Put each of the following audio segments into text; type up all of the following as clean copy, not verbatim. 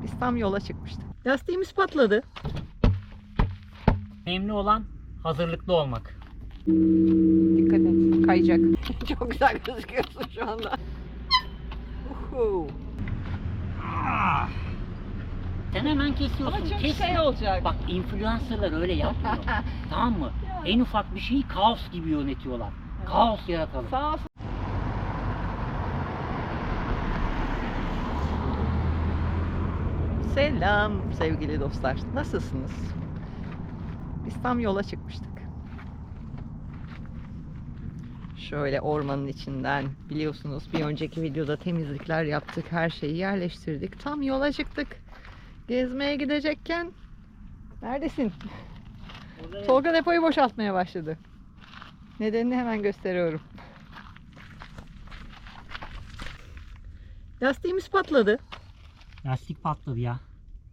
Biz tam yola çıkmıştık. Lastiğimiz patladı. Önemli olan hazırlıklı olmak. Dikkat et, kayacak. Çok güzel gözüküyorsun şu anda. Uhu. Sen hemen kesiyorsun. Ama çok Kesme. şey olacak. Bak influencerlar öyle yapmıyor. Tamam mı? En ufak bir şeyi kaos gibi yönetiyorlar. Kaos yaratalım. Sağ olsun. Selam sevgili dostlar. Nasılsınız? Biz tam yola çıkmıştık. Şöyle ormanın içinden, biliyorsunuz bir önceki videoda temizlikler yaptık, her şeyi yerleştirdik. Tam yola çıktık. Gezmeye gidecekken neredesin? Tolga depoyu boşaltmaya başladı. Nedenini hemen gösteriyorum. Lastiğimiz patladı. Lastik patladı ya.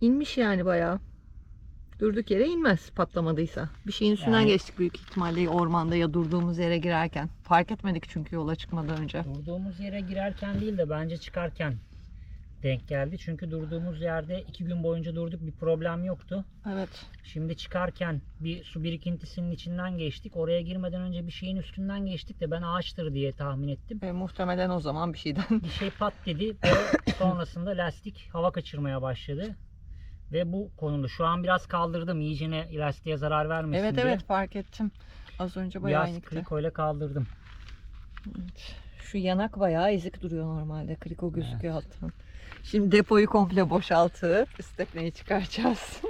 İnmiş yani bayağı. Durduk yere inmez patlamadıysa. Bir şeyin üstünden Yani- geçtik büyük ihtimalle ya ormanda ya durduğumuz yere girerken. Fark etmedik çünkü yola çıkmadan önce. Durduğumuz yere girerken değil de bence çıkarken denk geldi. Çünkü durduğumuz yerde 2 gün boyunca durduk, bir problem yoktu. Evet. Şimdi çıkarken bir su birikintisinin içinden geçtik. Oraya girmeden önce bir şeyin üstünden geçtik de ben ağaçtır diye tahmin ettim. Muhtemelen o zaman bir şeyden. Bir şey pat dedi ve sonrasında lastik hava kaçırmaya başladı. Ve bu konulu. Şu an biraz kaldırdım iyicene lastiğe zarar vermesin Evet diye. evet fark ettim. Az önce bayağı Biraz inikti. krikoyla kaldırdım. Evet. Şu yanak bayağı ezik duruyor normalde. Kriko gözüküyor alttan. Şimdi depoyu komple boşaltıp stepneyi çıkaracağız.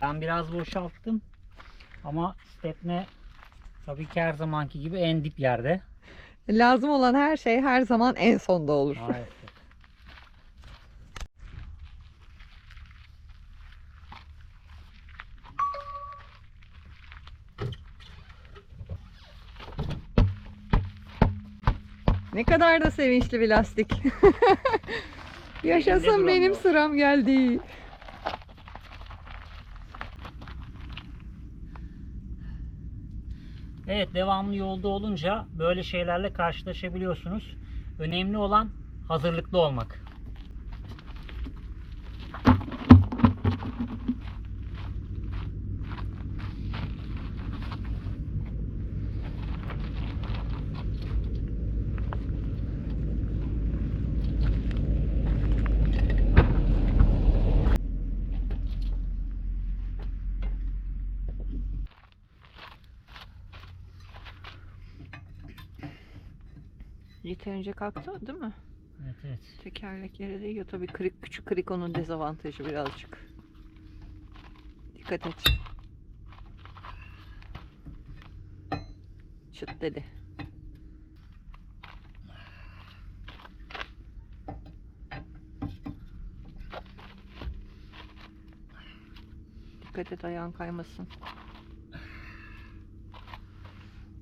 Ben biraz boşalttım. Ama stepne tabii ki her zamanki gibi en dip yerde. Lazım olan her şey her zaman en sonda olur. Maalesef. Ne kadar da sevinçli bir lastik. Yaşasın duramıyor. benim sıram geldi. Evet, devamlı yolda olunca böyle şeylerle karşılaşabiliyorsunuz. Önemli olan hazırlıklı olmak. Yeterince kalktı değil mi? Evet, evet. Tekerlek yere değiyor. Tabii küçük krikonun dezavantajı birazcık. Dikkat et. Çıt dedi. Dikkat et ayağın kaymasın.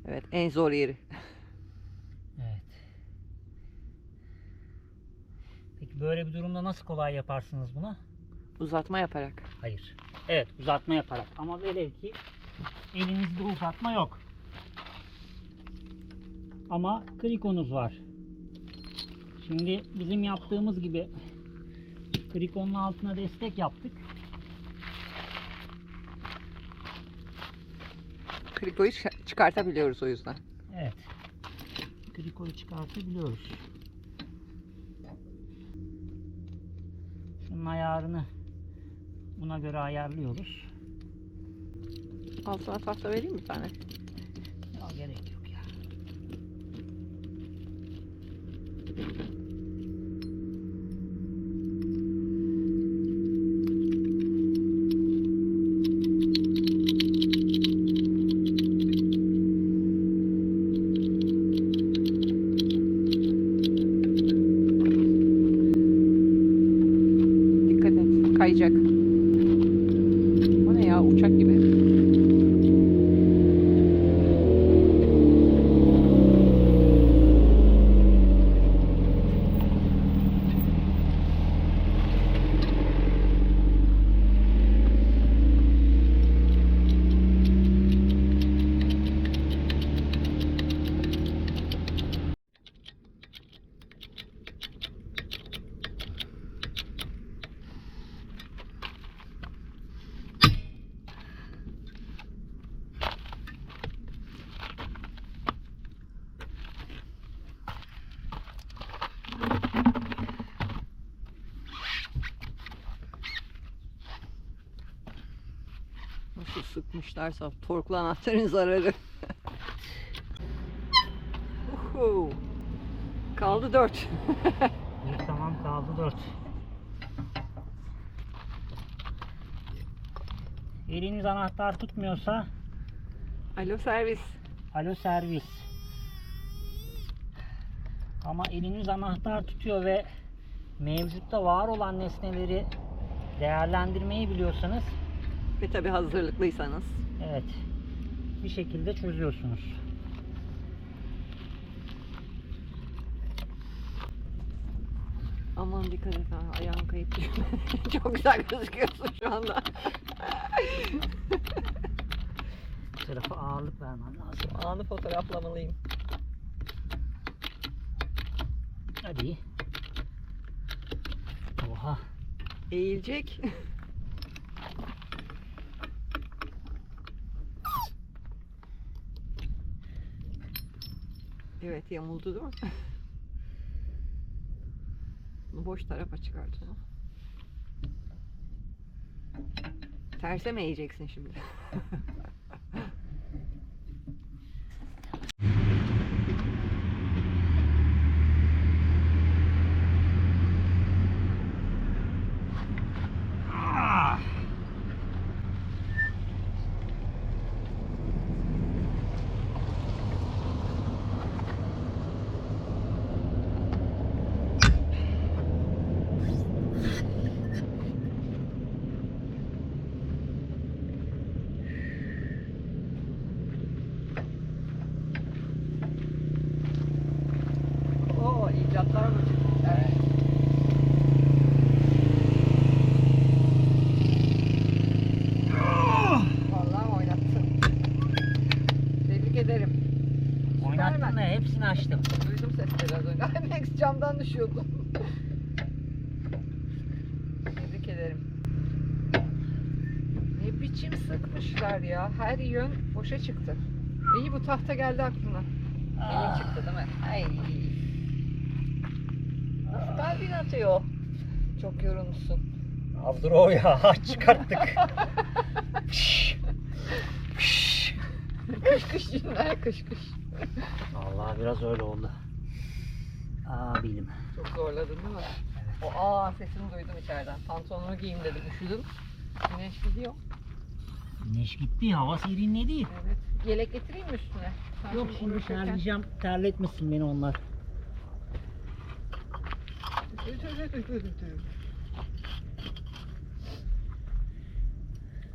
Evet en zor yeri. Evet. Peki böyle bir durumda nasıl kolay yaparsınız bunu? Uzatma yaparak. Hayır. Evet, uzatma yaparak. Ama velev ki elinizde uzatma yok. Ama krikonuz var. Şimdi bizim yaptığımız gibi krikonun altına destek yaptık. Krikoyu çıkartabiliyoruz o yüzden. Evet. Krikoyu çıkartabiliyoruz. Şunun ayarını buna göre ayarlıyoruz. Altına tahta vereyim mi bir tane? Ya gerek yok ya. Dikkat et. Kayacak. O ne ya? Uçak gibi. Nasıl sıkmışlarsa torklu anahtarın zararı. Uhu. Kaldı 4. İyi, tamam, kaldı 4. Eliniz anahtar tutmuyorsa Alo servis. alo servis. Ama eliniz anahtar tutuyor ve mevcutta var olan nesneleri değerlendirmeyi biliyorsanız, Ve tabi hazırlıklıysanız. evet, bir şekilde çözüyorsunuz. Aman dikkat et ha, ayağın kayıp düşme. Çok güzel gözüküyorsun şu anda. Bu tarafa ağırlık vermem lazım. Anı fotoğraflamalıyım. Hadi. Oha. Eğilecek. Evet, yamuldu değil mi? Bunu boş tarafa çıkart onu. Terse mi eğeceksin şimdi? Oo, icatlar mı çıktı? Evet. Vallahi oynattın. Tebrik ederim. Oynattın Süpermen. da hepsini açtım. Duydum sesleri az önce. Ay, Max camdan düşüyordu. Tebrik ederim. Ne biçim sıkmışlar ya. Her yön boşa çıktı. İyi, bu tahta geldi aklına. Elin çıktı değil mi? Ay. Nasıl kalbin atıyor? Çok yorulmuşsun. Abi dur o ya, çıkarttık. Kış kış günler, kış kış. Vallahi biraz öyle oldu. Bilim. Çok zorladın değil mi? Evet. O sesini duydum içeriden. Pantolonumu giyeyim dedim, üşüdüm. Güneş gidiyor. Güneş gitti, hava serinledi. Evet. Yelek getireyim mi üstüne? Sen Yok, şimdi uğraşırken- terleyeceğim, terletmesin beni onlar.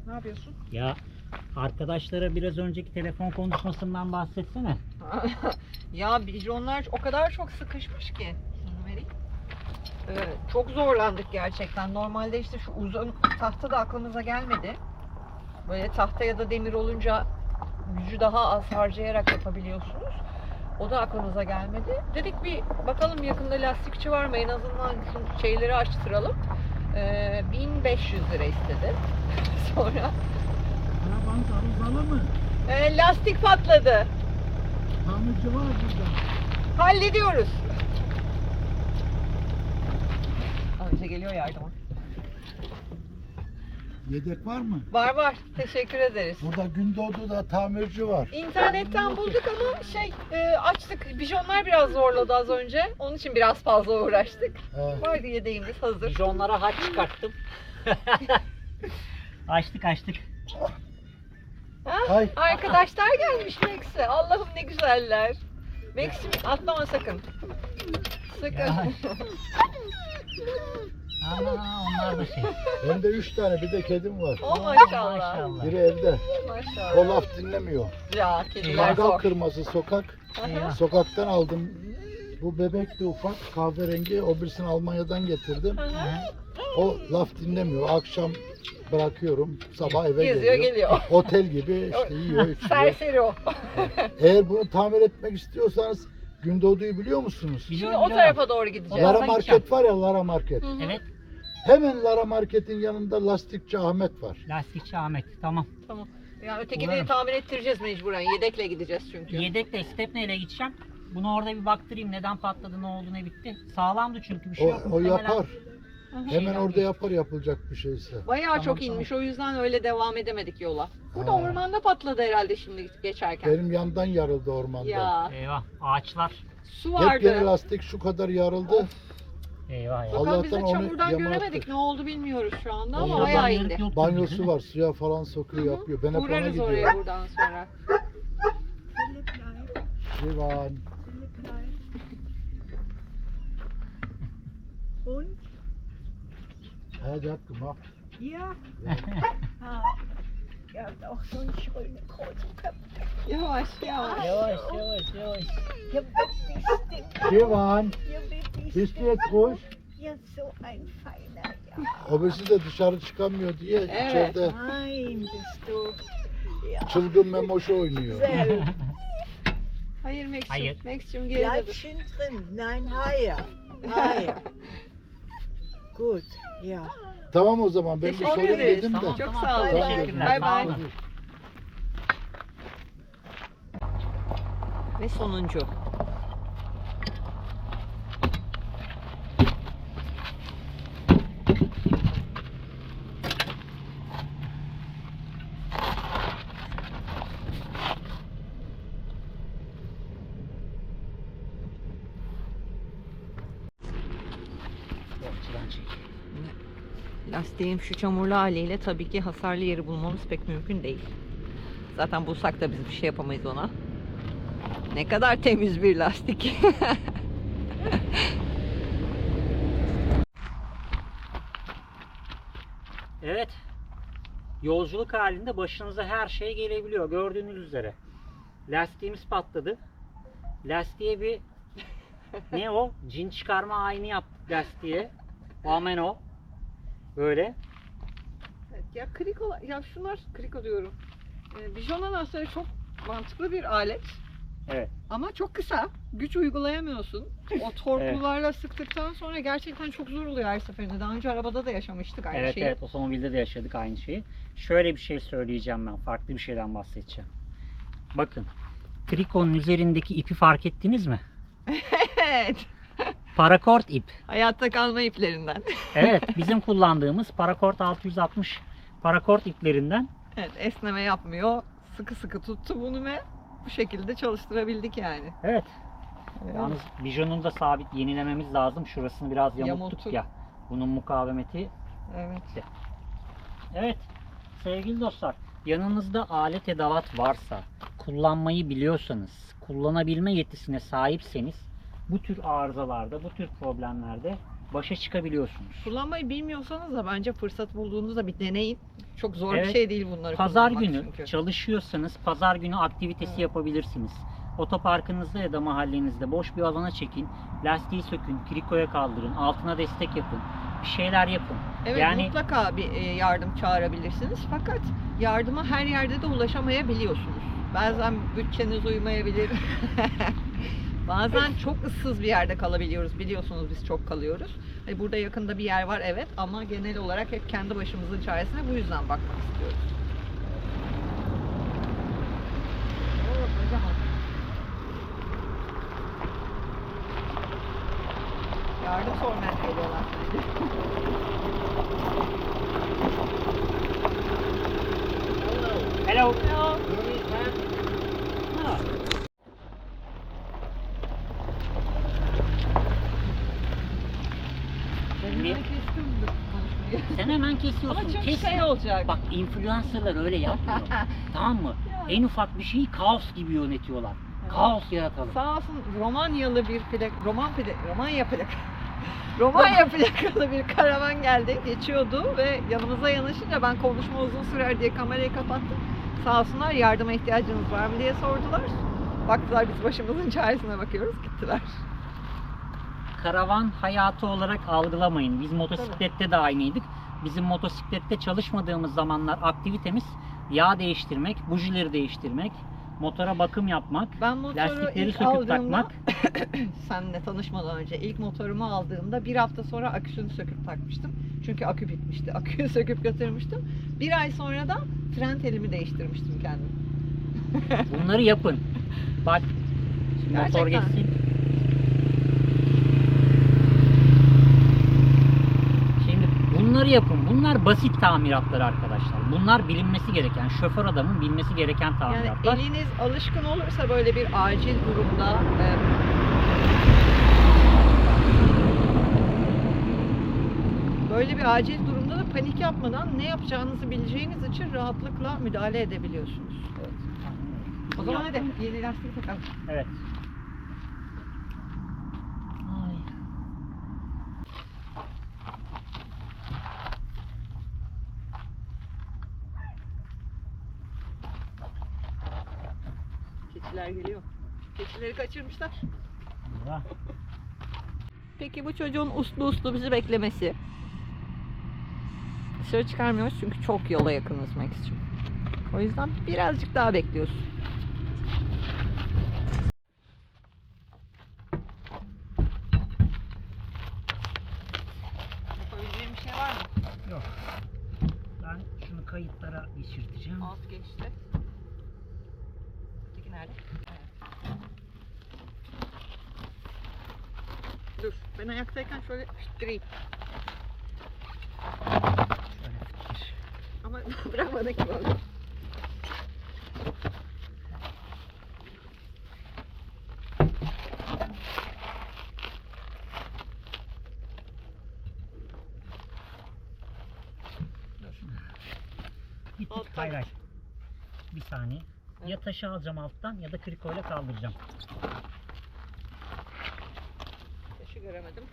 Ne yapıyorsun? Ya arkadaşlara biraz önceki telefon konuşmasından bahsetsene. Ya bijonlar o kadar çok sıkışmış ki. Şunu vereyim. Çok zorlandık gerçekten. Normalde işte şu uzun tahta da aklımıza gelmedi. Böyle tahta ya da demir olunca gücü daha az harcayarak yapabiliyorsunuz. O da aklımıza gelmedi. Dedik bir bakalım yakında lastikçi var mı? En azından şu şeyleri açtıralım. 1500 lira istedi. Sonra Arabanız arızalı mı? lastik patladı. Tamirci var burada. Hallediyoruz. Önce geliyor yardıma. Yedek var mı? Var var. Teşekkür ederiz. Burada Gündoğdu'da tamirci var. İnternetten bulduk ama açtık. Bijonlar biraz zorladı az önce. Onun için biraz fazla uğraştık. Vardı yedeğimiz hazır. Bijonlara haç çıkarttım. açtık. Ha? Hay. Arkadaşlar gelmiş Max'e. Allah'ım ne güzeller. Max'im atlama sakın. Sakın. Ya. Onlar da şey. Bende 3 tane bir de kedim var. Oh maşallah. Maşallah. Biri evde. Maşallah. O laf dinlemiyor. Ya kediler Mangal zor. kırması sokak. Ya. Sokaktan aldım. Bu bebek de ufak kahverengi. O birisini Almanya'dan getirdim. Hı hı. O laf dinlemiyor. Akşam bırakıyorum. Sabah eve Geziyor geliyor. geliyor. Otel gibi işte yiyor içiyor. Serseri o. Eğer bunu tamir etmek istiyorsanız Gündoğdu'yu biliyor musunuz? Şimdi Biliyorum, o biliyorum. tarafa doğru gideceğiz. Lara Oradan Market var ya, Lara Market. Hı hı. Evet, Hemen Lara Market'in yanında lastikçi Ahmet var. lastikçi Ahmet. Tamam. Tamam. Ya ötekini Umarım. tamir ettireceğiz mecburen. Yedekle gideceğiz çünkü. Yedekle stepneyle gideceğim. Bunu orada bir baktırayım, neden patladı, ne oldu, ne bitti. Sağlamdı çünkü, bir şey O, yok. o Muhtemelen yapar. Hemen orada yapılacak bir şeyse. Bayağı Tamam, çok tamam. inmiş. O yüzden öyle devam edemedik yola. Burada Ha. ormanda patladı herhalde şimdi geçerken. Benim yandan yarıldı ormanda. Ya Eyvah ağaçlar. su Yepyeni vardı. lastik şu kadar yarıldı. Eyvah eyvah. Bakalım biz de Allah'tan onu çamurdan yama göremedik. attık. Ne oldu bilmiyoruz şu anda ama Ondan bayağı yarık indi. yoktu Banyosu bizim. var, suya falan sokuyor, yapıyor. Ben hep ona Uğrarız gidiyorum. oraya buradan sonra. Divan. Und? Hadi hakkım ha. Ja. Ah, ihr habt auch so einen schönen großen Köpfe. Yavaş yavaş. Yavaş yavaş. Ihr wirklich stimmt. Divan. Ihr wirklich Bist du jetzt ruhig? Ihr so ein feiner, ja. Obesi de dışarı çıkamıyor diye Evet. içeride Nein, bist du. Ja. çılgın memoşu oynuyor. Selb. Hayır Max'cim. Hayır. Max'cim geride Bleib dur. schön drin. Nein, higher. Higher. Gut, ja. Tamam o zaman ben bir Teşekkür sorayım ederiz. dedim de. Tamam, Çok tamam. sağ olun. Teşekkürler. Bay Sağ bay. olun. Ve sonuncu. Borçludan çek. Lastiğim şu çamurlu haliyle tabii ki hasarlı yeri bulmamız pek mümkün değil. Zaten bulsak da biz bir şey yapamayız ona. Ne kadar temiz bir lastik. Evet. Yolculuk halinde başınıza her şey gelebiliyor. Gördüğünüz üzere. Lastiğimiz patladı. Lastiğe bir ne o? Cin çıkarma ayini yaptık lastiğe. Amen o. Böyle. Evet, ya kriko, ya şunlar kriko diyorum. Bijon anahtarı çok mantıklı bir alet. Evet. Ama çok kısa. Güç uygulayamıyorsun. O torklularla sıktıktan sonra gerçekten çok zor oluyor her seferinde. Daha önce arabada da yaşamıştık aynı Evet şeyi. evet, otomobilde de yaşadık aynı şeyi. Şöyle bir şey söyleyeceğim ben. Farklı bir şeyden bahsedeceğim. Bakın. Trikonun üzerindeki ipi fark ettiniz mi? Evet. Parakort ip. Hayatta kalma iplerinden. Evet, bizim kullandığımız Parakort 660 Parakort iplerinden. Evet, esneme yapmıyor. Sıkı sıkı tuttu bunu ve bu şekilde çalıştırabildik yani. Evet. Yalnız bijonunu da sabit yenilememiz lazım. Şurasını biraz yamulttuk Yamulttuk. ya. Bunun mukavemeti. Evet. Evet. Sevgili dostlar, yanınızda alet edevat varsa, kullanmayı biliyorsanız, kullanabilme yetisine sahipseniz bu tür arızalarda, bu tür problemlerde başa çıkabiliyorsunuz. Kullanmayı bilmiyorsanız da bence fırsat bulduğunuzda bir deneyin. Çok zor Evet. bir şey değil bunları Pazar kullanmak günü çünkü. çalışıyorsanız pazar günü aktivitesi Evet. yapabilirsiniz. Otoparkınızda ya da mahallenizde boş bir alana çekin, lastiği sökün, krikoya kaldırın, altına destek yapın, bir şeyler yapın. Evet, yani mutlaka bir yardım çağırabilirsiniz. Fakat yardıma her yerde de ulaşamayabiliyorsunuz. Bazen bütçeniz uymayabilir. Bazen çok ıssız bir yerde kalabiliyoruz. Biliyorsunuz biz çok kalıyoruz. Burada yakında bir yer var evet ama genel olarak hep kendi başımızın çaresine bu yüzden bakmak istiyoruz. Oo, kocaman. Yardım sormaya geliyorlar. hello. Hello. Ha. Ben hemen kestim bu konuşmayı. Sen hemen kesiyorsun. Ama çok Kesme. şey olacak. Bak influencerlar öyle yapmıyor. Tamam mı? En ufak bir şeyi kaos gibi yönetiyorlar. Kaos yaratalım. Sağ olsun Romanyalı bir Romanya plakalı bir karavan geldi, geçiyordu ve yanımıza yanaşınca ben konuşma uzun sürer diye kamerayı kapattım. Sağ olsunlar yardıma ihtiyacınız var mı diye sordular. Baktılar biz başımızın çaresine bakıyoruz, gittiler. Karavan hayatı olarak algılamayın. Biz motosiklette de aynıydık. Bizim motosiklette çalışmadığımız zamanlar aktivitemiz yağ değiştirmek, bujileri değiştirmek, motora bakım yapmak, Ben motoru lastikleri ilk söküp aldığımda, takmak. seninle tanışmadan önce ilk motorumu aldığımda bir hafta sonra aküsünü söküp takmıştım. Çünkü akü bitmişti. Aküyü söküp götürmüştüm. Bir ay sonra da fren telimi değiştirmiştim kendim. Bunları yapın. Bak, şimdi motor Gerçekten. geçsin. bunları yapın. Bunlar basit tamiratlar arkadaşlar. Bunlar bilinmesi gereken, şoför adamın bilmesi gereken Yani tamiratlar. eliniz alışkın olursa böyle bir acil durumda böyle bir acil durumda da panik yapmadan ne yapacağınızı bileceğiniz için rahatlıkla müdahale edebiliyorsunuz. Evet. O zaman hadi yeni lastiği takalım. Evet. Ay. Keçiler geliyor. Keçileri kaçırmışlar. Güzel. Peki bu çocuğun uslu uslu bizi beklemesi. Dışarı çıkarmıyoruz çünkü çok yola yakınız Max'cim. O yüzden birazcık daha bekliyoruz. Yapabileceğim bir şey var mı? Yok. Ben şunu kayıtlara geçirteceğim. Alt geçti. Öteki nerede? Evet. Dur. Ben ayaktayken şöyle fittireyim. Şöyle fikir. Ama bırakmadık ki onu. Bir tık Alttan. hayır hayır. Bir saniye. Ya Evet. taşı alacağım alttan ya da krikoyla kaldıracağım. Taşı göremedim.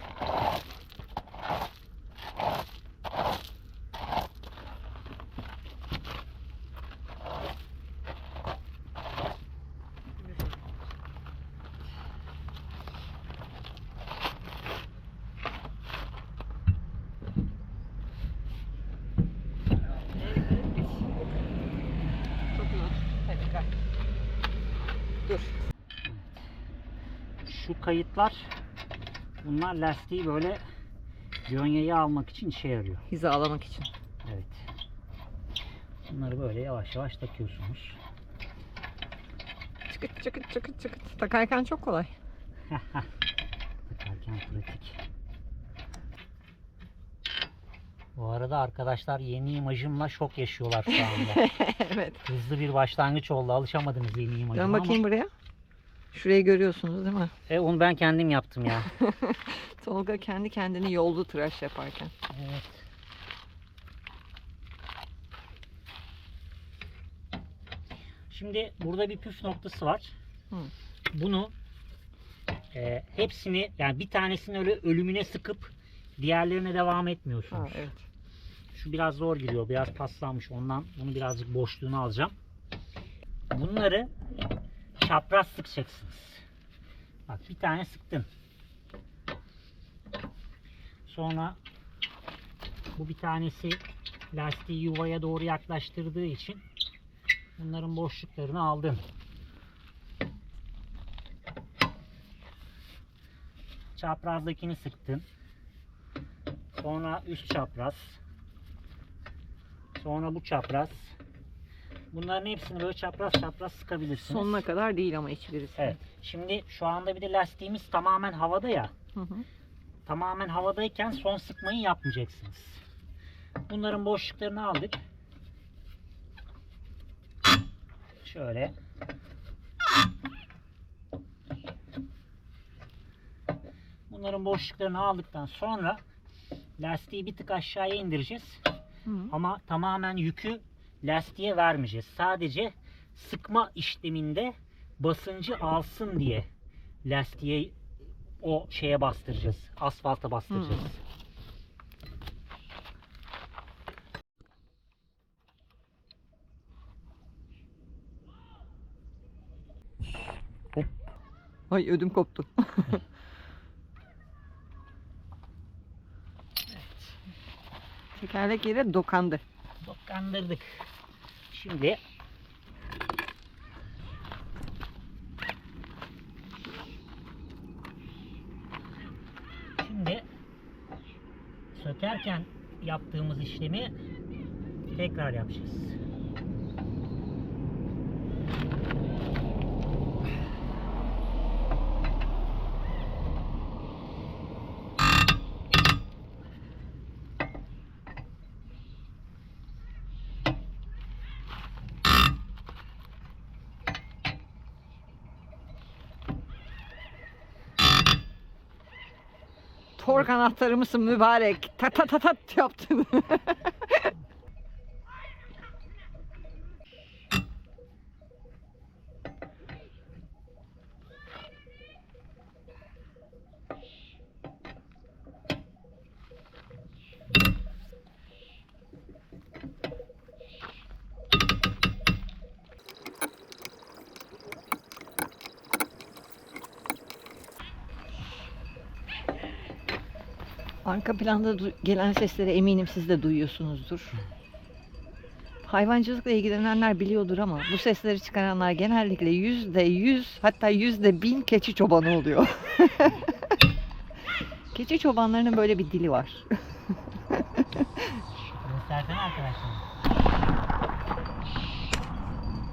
Çok iyi. Tebrikler. Dur. Şu kayıtlar, bunlar lastiği böyle yönyayı almak için işe yarıyor. Hizalamak için. Evet. Bunları böyle yavaş yavaş takıyorsunuz. Çıkıt çıkıt çıkıt çıkıt. Takarken çok kolay. Takarken pratik. Bu arada arkadaşlar yeni imajımla şok yaşıyorlar şu anda. Evet. Hızlı bir başlangıç oldu. Alışamadınız yeni imajıma Dön bakayım buraya. Şurayı görüyorsunuz değil mi? Onu ben kendim yaptım ya. Tolga kendi kendini yoldu tıraş yaparken. Evet. Şimdi burada bir püf noktası var. Hı. Bunu hepsini, yani bir tanesini öyle ölümüne sıkıp diğerlerine devam etmiyorsunuz. Ha, evet. Şu biraz zor gidiyor. Biraz paslanmış. Ondan bunu birazcık boşluğunu alacağım. Bunları çapraz sıkacaksınız. Bak bir tane sıktın. Sonra bu bir tanesi lastiği yuvaya doğru yaklaştırdığı için bunların boşluklarını aldın. Çaprazdakini sıktın. Sonra üst çapraz. Sonra bu çapraz. Bunların hepsini böyle çapraz çapraz sıkabilirsiniz. Sonuna kadar değil ama hiçbirisi. Evet. Şimdi şu anda bir de lastiğimiz tamamen havada ya. Hı hı. Tamamen havadayken son sıkmayı yapmayacaksınız. Bunların boşluklarını aldık. Şöyle. Bunların boşluklarını aldıktan sonra lastiği bir tık aşağıya indireceğiz. Hı. Ama tamamen yükü lastiğe vermeyeceğiz. Sadece sıkma işleminde basıncı alsın diye lastiğe o şeye bastıracağız. Asfalta bastıracağız. Ay ödüm koptu. Tekerlek yere dokandı. Dokandırdık. Şimdi sökerken yaptığımız işlemi tekrar yapacağız. Tork anahtarı mısın mübarek? Tat tat tat tat yaptın. Arka planda gelen sesleri eminim siz de duyuyorsunuzdur. Hayvancılıkla ilgilenenler biliyordur ama bu sesleri çıkaranlar genellikle %100 hatta %1000 keçi çobanı oluyor. Keçi çobanlarının böyle bir dili var. Göstersene arkadaşlar.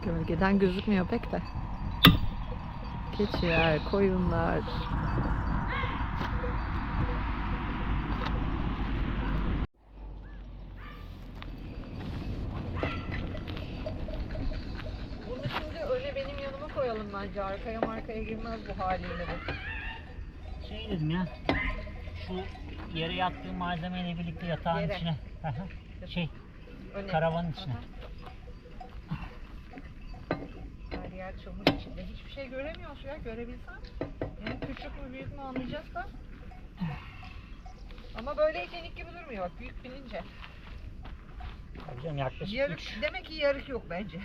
Gölgeden gözükmüyor pek de. Keçiler, koyunlar. Bunu şimdi öne benim yanıma koyalım bence. Arkaya markaya girmez bu haliyle bu. Şey dedim ya. Şu yere yattığım malzemeyle birlikte yatağın Yere. içine. Şey, Öne. karavanın içine. Aha. Her yer çamur içinde. Hiçbir şey göremiyoruz ya. Görebilsem. Yani küçük mü büyük mü anlayacağız da. Ama böyle itenik gibi durmuyor. Büyük bilince. Tabii canım, yaklaşık Yarık, 3. demek ki yarık yok bence.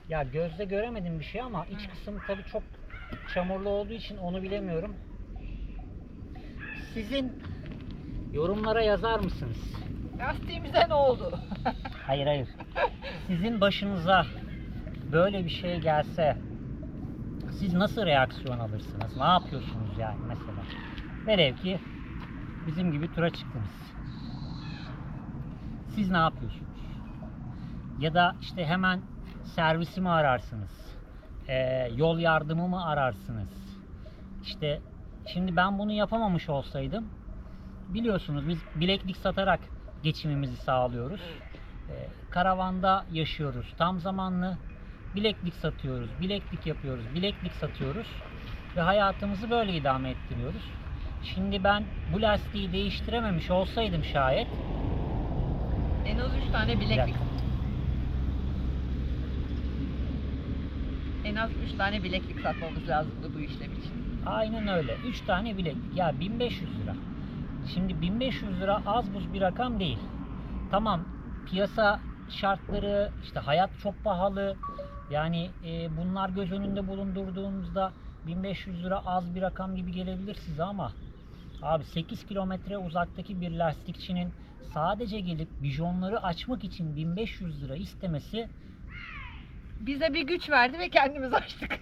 Ya gözle göremedim bir şey ama iç kısmı tabii çok çamurlu olduğu için onu bilemiyorum. Sizin yorumlara yazar mısınız? Lastiğimize ne oldu? Hayır. Sizin başınıza böyle bir şey gelse siz nasıl reaksiyon alırsınız? Ne yapıyorsunuz yani mesela? Velev ki bizim gibi tura çıktınız. Siz ne yapıyorsunuz? Ya da işte hemen servisi mi ararsınız? Yol yardımı mı ararsınız? İşte şimdi ben bunu yapamamış olsaydım, biliyorsunuz biz bileklik satarak geçimimizi sağlıyoruz. Karavanda yaşıyoruz. Tam zamanlı bileklik satıyoruz, bileklik yapıyoruz, bileklik satıyoruz ve hayatımızı böyle idame ettiriyoruz. Şimdi ben bu lastiği değiştirememiş olsaydım şayet, En az 3 tane bileklik. En az 3 tane bileklik satmamız lazımdı bu işlem için. aynen öyle. 3 tane bileklik. Ya 1500 lira. Şimdi 1500 lira az buz bir rakam değil. Tamam, piyasa şartları, işte hayat çok pahalı. Yani bunlar göz önünde bulundurduğumuzda 1500 lira az bir rakam gibi gelebilir size ama abi 8 kilometre uzaktaki bir lastikçinin sadece gelip bijonları açmak için 1500 lira istemesi, Bize bir güç verdi ve kendimiz açtık.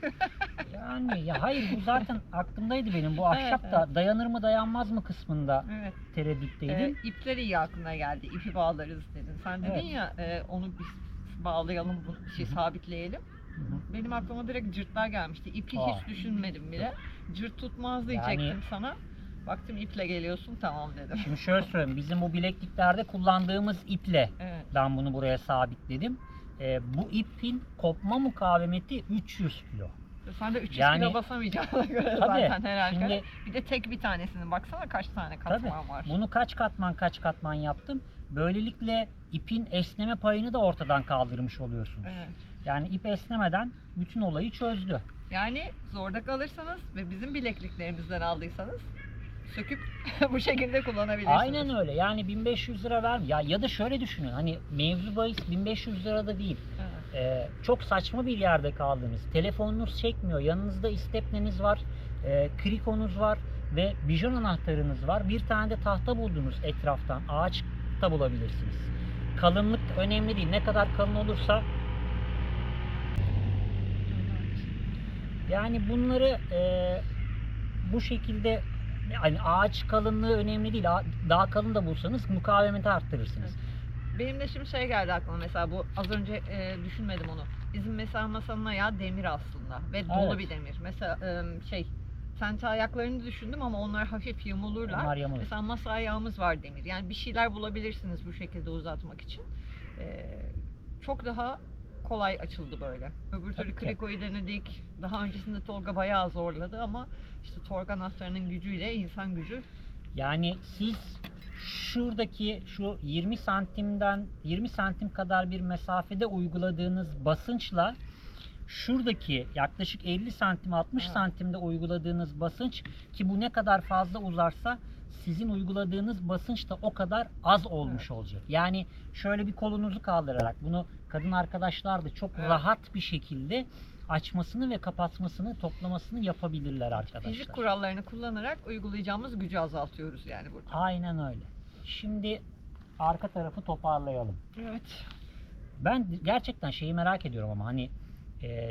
yani ya hayır, bu zaten aklımdaydı benim. Bu ahşap da dayanır mı dayanmaz mı kısmında Evet. tereddütteydim. İpler iyi aklına geldi. İpi bağlarız dedin. Sen dedin Evet. ya onu biz bağlayalım, sabitleyelim. Hı hı. Benim aklıma direkt cırtlar gelmişti. İpi Aa. hiç düşünmedim bile. Cırt tutmaz Yani- diyecektim sana. Baktım iple geliyorsun, tamam dedim. Şimdi şöyle söyleyeyim, bizim bu bilekliklerde kullandığımız iple Evet. ben bunu buraya sabitledim. Bu ipin kopma mukavemeti 300 kilo. Sen de 300 Yani- kilo basamayacağına göre Tabii, zaten herhalde. şimdi- Bir de tek bir tanesinin baksana kaç tane Tabii, katman var. bunu kaç katman yaptım. Böylelikle ipin esneme payını da ortadan kaldırmış oluyorsunuz. Evet. Yani ip esnemeden bütün olayı çözdü. Yani zorda kalırsanız ve bizim bilekliklerimizden aldıysanız söküp bu şekilde kullanabilirsiniz. Aynen öyle. Yani 1500 lira ver. Ya da şöyle düşünün. Hani mevzu bahis 1500 lira da değil. Evet. Çok saçma bir yerde kaldınız. Telefonunuz çekmiyor. Yanınızda istepneniz var. Krikonuz var ve bijon anahtarınız var. Bir tane de tahta buldunuz etraftan. Ağaç da bulabilirsiniz. Kalınlık önemli değil. Ne kadar kalın olursa, yani bunları bu şekilde, yani ağaç kalınlığı önemli değil. Daha kalın da bulsanız mukavemeti arttırırsınız. Benim de şimdi şey geldi aklıma, mesela bu az önce düşünmedim onu. Bizim mesela masanın ayağı demir aslında ve dolu Evet. bir demir. Mesela tente ayaklarını düşündüm ama onlar hafif yamulurlar. Onlar yamulur. Mesela masa ayağımız var demir. Yani bir şeyler bulabilirsiniz bu şekilde uzatmak için. Çok daha kolay açıldı böyle. Öbür türlü Tabii ki. krikoyu denedik. Daha öncesinde Tolga bayağı zorladı ama işte tork anahtarının gücüyle insan gücü Yani siz şuradaki şu 20 santim kadar bir mesafede uyguladığınız basınçla şuradaki yaklaşık 50 santim 60 santimde uyguladığınız basınç, ki bu ne kadar fazla uzarsa sizin uyguladığınız basınç da o kadar az olmuş olacak. Yani şöyle bir kolunuzu kaldırarak bunu kadın arkadaşlar da çok rahat bir şekilde açmasını ve kapatmasını, toplamasını yapabilirler arkadaşlar. Fizik kurallarını kullanarak uygulayacağımız gücü azaltıyoruz yani burada. Aynen öyle. Şimdi arka tarafı toparlayalım. Evet. Ben gerçekten şeyi merak ediyorum ama hani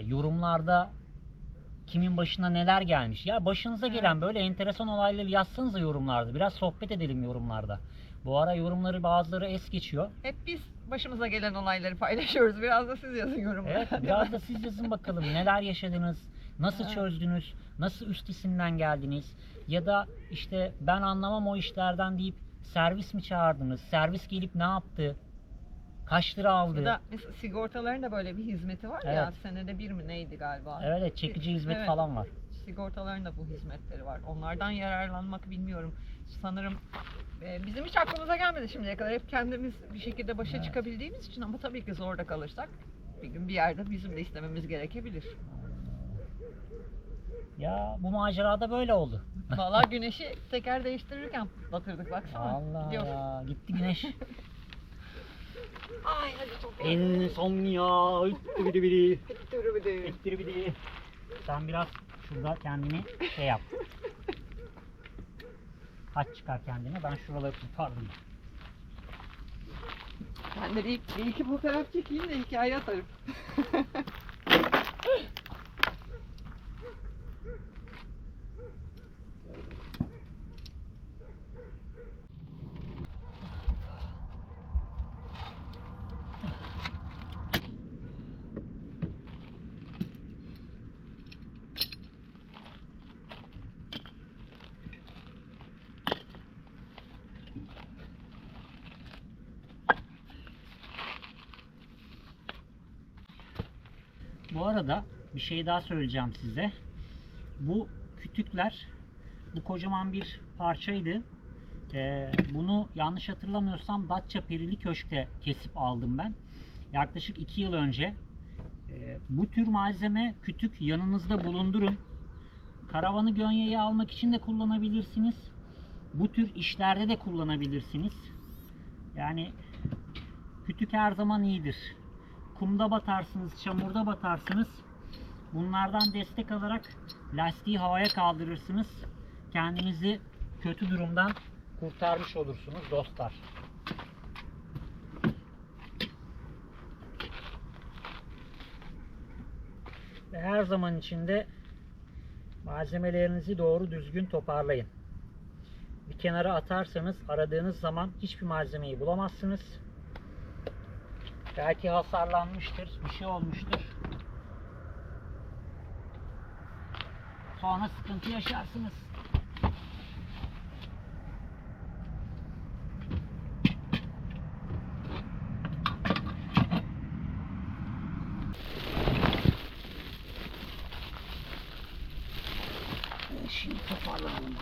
yorumlarda kimin başına neler gelmiş. Ya başınıza gelen böyle enteresan olayları yazsanıza yorumlarda. Biraz sohbet edelim yorumlarda. Bu ara yorumları bazıları es geçiyor. Hep biz başımıza gelen olayları paylaşıyoruz. Biraz da siz yazın yorumlara. Evet, biraz da siz yazın bakalım neler yaşadınız, nasıl çözdünüz, nasıl üstesinden geldiniz, ya da işte ben anlamam o işlerden deyip servis mi çağırdınız, servis gelip ne yaptı, kaç lira aldı. Ya da mesela sigortaların da böyle bir hizmeti var ya, Evet. senede bir mi neydi galiba? Evet, çekici hizmet Evet. falan var. Sigortaların da bu hizmetleri var. Onlardan yararlanmak bilmiyorum. Sanırım bizim hiç aklımıza gelmedi şimdiye kadar. Hep kendimiz bir şekilde başa Evet. çıkabildiğimiz için, ama tabii ki zorda kalırsak bir gün bir yerde bizim de istememiz gerekebilir. Ya bu macerada böyle oldu. Vallahi güneşi teker değiştirirken batırdık, baksana. Allah Gidiyor. ya, gitti güneş. Ay hadi çok Insomnia. biri. Sen biraz şurada kendini şey yap. Haç çıkar kendine. Ben şuraları tutardım. Ben de bir iki fotoğraf çekeyim de hikaye atarım. Bu arada bir şey daha söyleyeceğim size. Bu kütükler, bu kocaman bir parçaydı. Bunu yanlış hatırlamıyorsam Datça Perili Köşk'te kesip aldım ben. Yaklaşık 2 yıl önce. Bu tür malzeme, kütük yanınızda bulundurun. Karavanı Gönya'ya almak için de kullanabilirsiniz. Bu tür işlerde de kullanabilirsiniz. Yani kütük her zaman iyidir. Kumda batarsınız, çamurda batarsınız. Bunlardan destek alarak lastiği havaya kaldırırsınız. Kendinizi kötü durumdan kurtarmış olursunuz dostlar. Ve her zaman içinde malzemelerinizi doğru düzgün toparlayın. Bir kenara atarsanız aradığınız zaman hiçbir malzemeyi bulamazsınız. Belki hasarlanmıştır, bir şey olmuştur. Sonra sıkıntı yaşarsınız. Şimdi toparlanalım.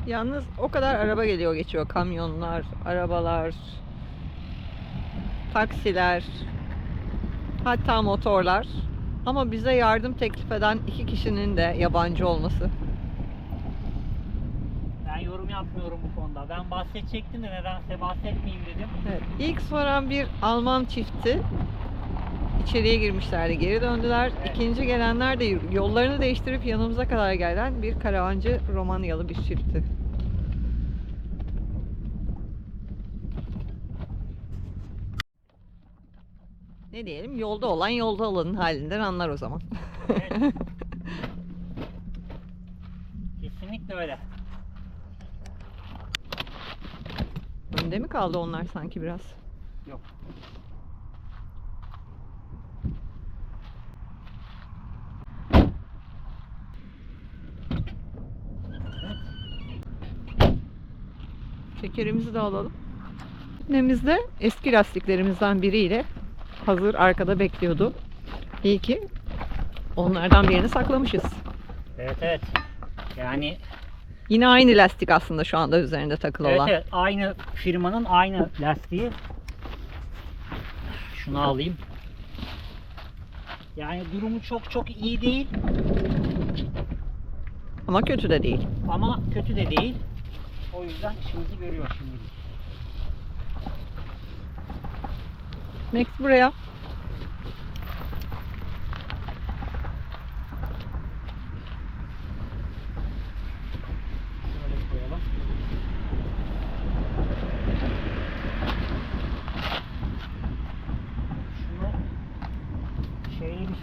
Yalnız o kadar araba geliyor geçiyor. Kamyonlar, arabalar, taksiler, hatta motorlar. Ama bize yardım teklif eden 2 kişinin de yabancı olması. Ben yorum yapmıyorum bu konuda. Ben bahsedecektim de nedense bahsetmeyeyim dedim. Evet, ilk soran bir Alman çifti. İçeriye girmişlerdi, geri döndüler. Evet. İkinci gelenler de yollarını değiştirip yanımıza kadar gelen bir karavancı Romanyalı bir çiftti. Ne diyelim? Yolda olan yolda olanın halinden anlar o zaman. Evet. Kesinlikle öyle. Önde mi kaldı onlar sanki biraz? Yok. Şekerimizi de alalım. Teknemizde de eski lastiklerimizden biriyle hazır arkada bekliyordu. İyi ki onlardan birini saklamışız. Evet evet. Yani Yine aynı lastik aslında şu anda üzerinde takılı evet olan. evet, aynı firmanın aynı lastiği. Şunu alayım. Yani durumu çok çok iyi değil Ama kötü de değil. ama kötü de değil. O yüzden işimizi görüyor şimdilik. Max buraya. Şöyle koyalım. Şunu şöyle bir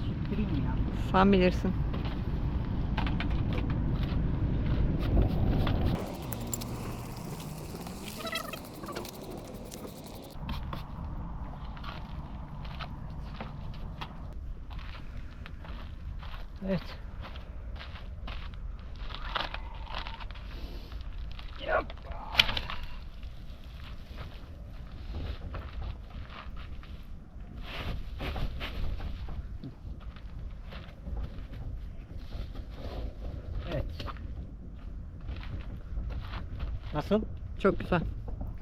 sürtüreyim mi ya? Sen bilirsin. Evet. Yap. Evet. Nasıl? Çok güzel.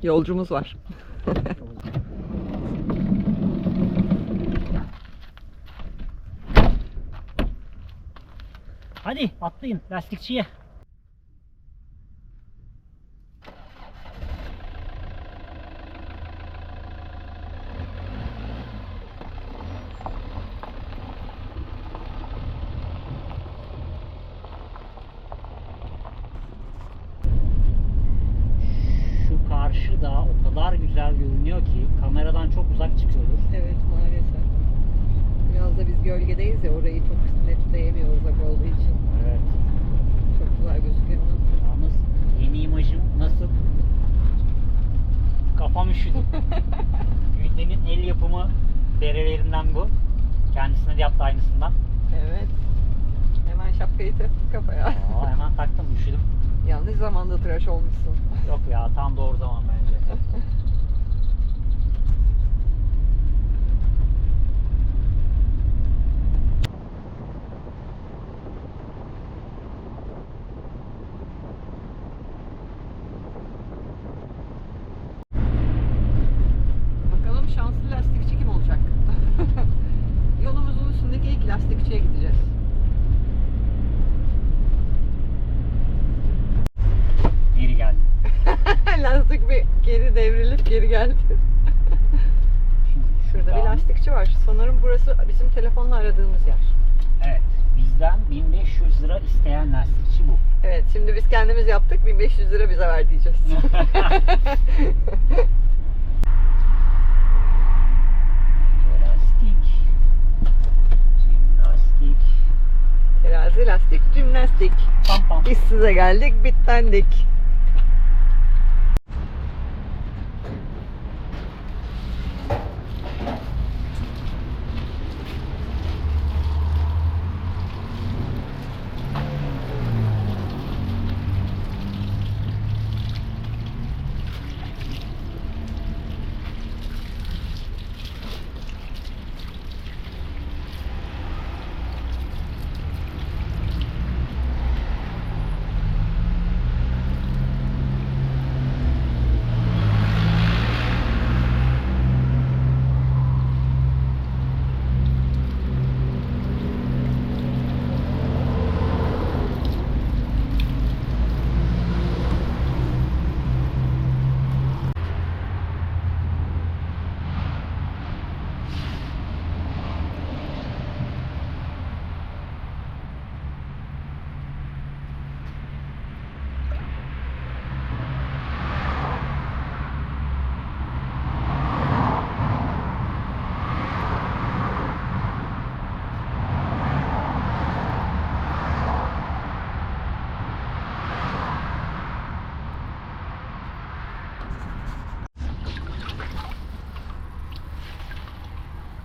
Yolcumuz var. Hadi atlayın lastikçiye. Şu karşı dağ o kadar güzel görünüyor ki kameradan çok uzak çıkıyordur. Evet maalesef. Biraz da biz gölgedeyiz ya, orayı çok netleyemiyoruz uzak olduğu için. Evet. Çok güzel gözüküyor. Yalnız yeni imajım nasıl? Kafam üşüdü. Gülden'in el yapımı derelerinden bu. Kendisine de yaptı aynısından. Evet. Hemen şapkayı taktık kafaya. Aa, hemen taktım, üşüdüm. Yanlış zamanda tıraş olmuşsun. Yok ya, tam doğru zaman bence. Bakalım şanslı lastikçi kim olacak? Yolumuzun üstündeki ilk lastikçiye gideceğiz. Geri geldi. Lastik bir geri devrilip geri geldi. Şimdi Şurada bir şuradan- lastikçi var. Sanırım burası bizim telefonla aradığımız yer. Evet. Bizden 1500 lira isteyen lastikçi bu. Evet, şimdi biz kendimiz yaptık. 1500 lira bize ver diyeceğiz. Lastik. Lastik. Terazi, lastik, jimnastik. Pam pam. Biz size geldik, bittendik.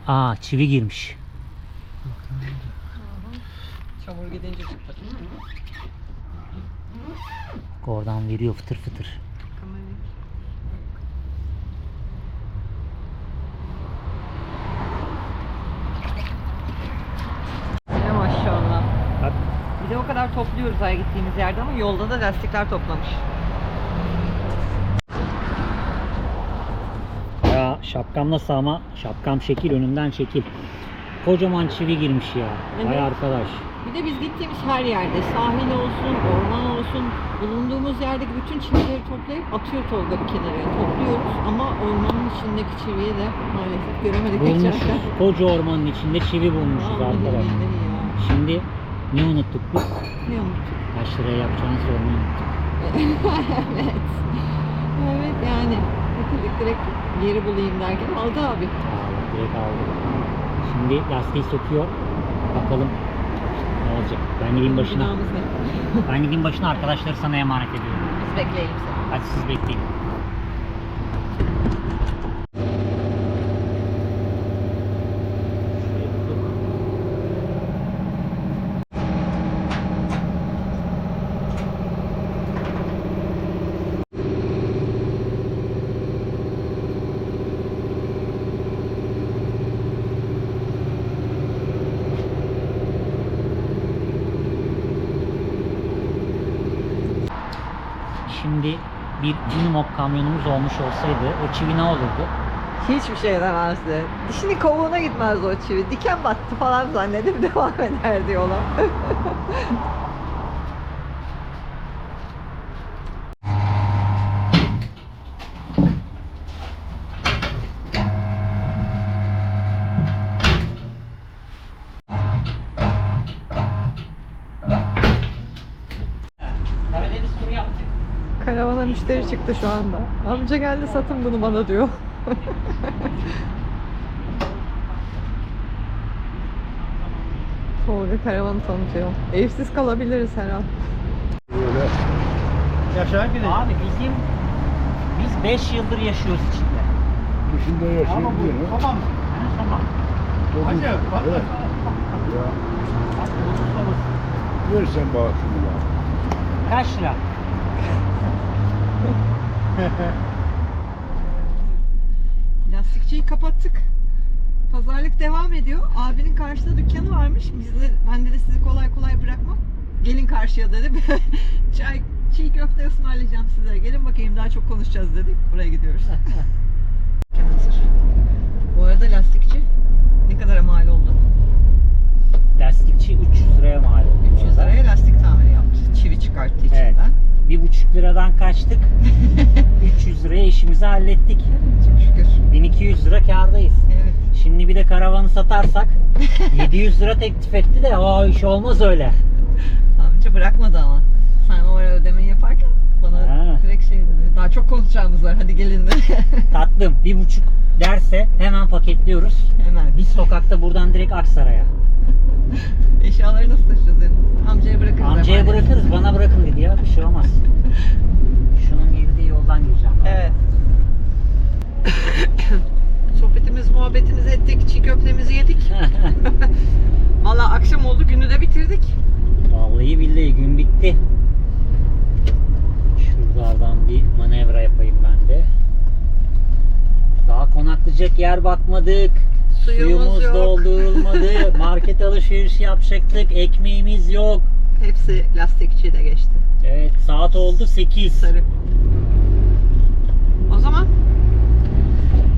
Aa, çivi girmiş. Çamur gidince çıktı. Oradan veriyor fıtır fıtır. Ya maşallah. Bak. Bir de o kadar topluyoruz her gittiğimiz yerde ama yolda da lastikler toplamış. Ya şapkam nasıl ama? Şapkam şekil, önümden şekil. Kocaman çivi girmiş ya. Vay Evet. arkadaş. Bir de biz gittiğimiz her yerde sahil olsun, orman olsun, bulunduğumuz yerdeki bütün çivileri toplayıp atıyor Tolga bir kenara. Topluyoruz ama ormanın içindeki çiviyi de maalesef göremedik Bulmuşuz. geçerken. Koca ormanın içinde çivi bulmuşuz Vallahi arkadaş. billahi ya. Şimdi ne unuttuk biz? Ne unuttuk? Kaç liraya yapacağını sormayı unuttuk. Evet. Evet yani. Direkt yeri bulayım derken aldı abi. Aa, direkt aldı. Şimdi lastiği söküyor. Bakalım ne olacak. Ben gideyim başına. Günahımız ne? Ben gideyim başına, arkadaşları sana emanet ediyorum. Biz bekleyelim seni. Hadi siz bekleyin. Şimdi bir Unimog kamyonumuz olmuş olsaydı o çivi ne olurdu? Hiçbir şey demezdi. Dişini kovuğuna gitmezdi o çivi. Diken battı falan zannedip devam ederdi yola. Karadeniz turu yaptık. Karavana müşteri çıktı şu anda. Amca geldi satın bunu bana diyor. Tolga karavanı tanıtıyor. Evsiz kalabiliriz her an. Böyle. Yaşar gidelim. Abi biz 5 yıldır yaşıyoruz içinde. Dışında yaşayayım diyor. Tamam. Tamam. Hacı bak. Evet. Ya. Versen bana şunu ya. Kaç lira? Lastikçiyi kapattık. Pazarlık devam ediyor. Abinin karşıda dükkanı varmış. Ben de sizi kolay kolay bırakmam. Gelin karşıya dedi. Çay, çiğ köfte ısmarlayacağım size. Gelin bakayım daha çok konuşacağız dedik. Buraya gidiyoruz. Hazır. Bu arada lastikçi ne kadara mal oldu? Lastikçi 300 liraya mal oldu. 300 liraya lastik tamiri yaptı. Çivi çıkarttı içinden. Evet. 1,5 liradan kaçtık. 300 liraya işimizi hallettik. Çok şükür. 1200 lira kârdayız. Evet. Şimdi bir de karavanı satarsak 700 lira teklif etti de o iş olmaz öyle. Amca bırakmadı ama. Sen o ara ödemeyi yaparken bana Ha. direkt şey dedi. Daha çok konuşacağımız var. Hadi gelin dedi. Tatlım 1,5 derse hemen paketliyoruz. Hemen. Biz sokakta buradan direkt Aksaray'a. Eşyaları nasıl taşıyacağız yanımızda? Amcaya bırakırız. Amcaya emanet. bırakırız, bana bırakın dedi ya, bir şey olmaz. Şunun girdiği yoldan gireceğim ben. Evet. Sohbetimiz, muhabbetimizi ettik. Çiğ köftemizi yedik. Valla akşam oldu. Günü de bitirdik. Vallahi billahi gün bitti. Şuralardan bir manevra yapayım ben de. Daha konaklayacak yer bakmadık. Suyumuz yok. doldurulmadı. Market alışverişi yapacaktık. Ekmeğimiz yok. Hepsi lastikçi de geçti. Evet, saat oldu 8. Sarı.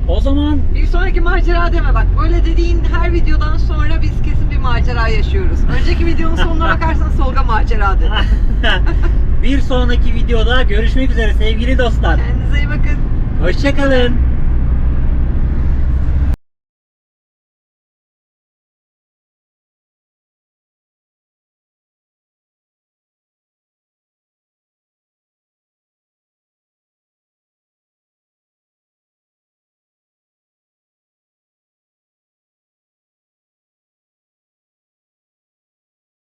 O zaman bir sonraki macera deme bak. Böyle dediğin her videodan sonra biz kesin bir macera yaşıyoruz. Önceki videonun sonuna bakarsan Tolga macera dedi. Bir sonraki videoda görüşmek üzere sevgili dostlar. Kendinize iyi bakın. Hoşçakalın.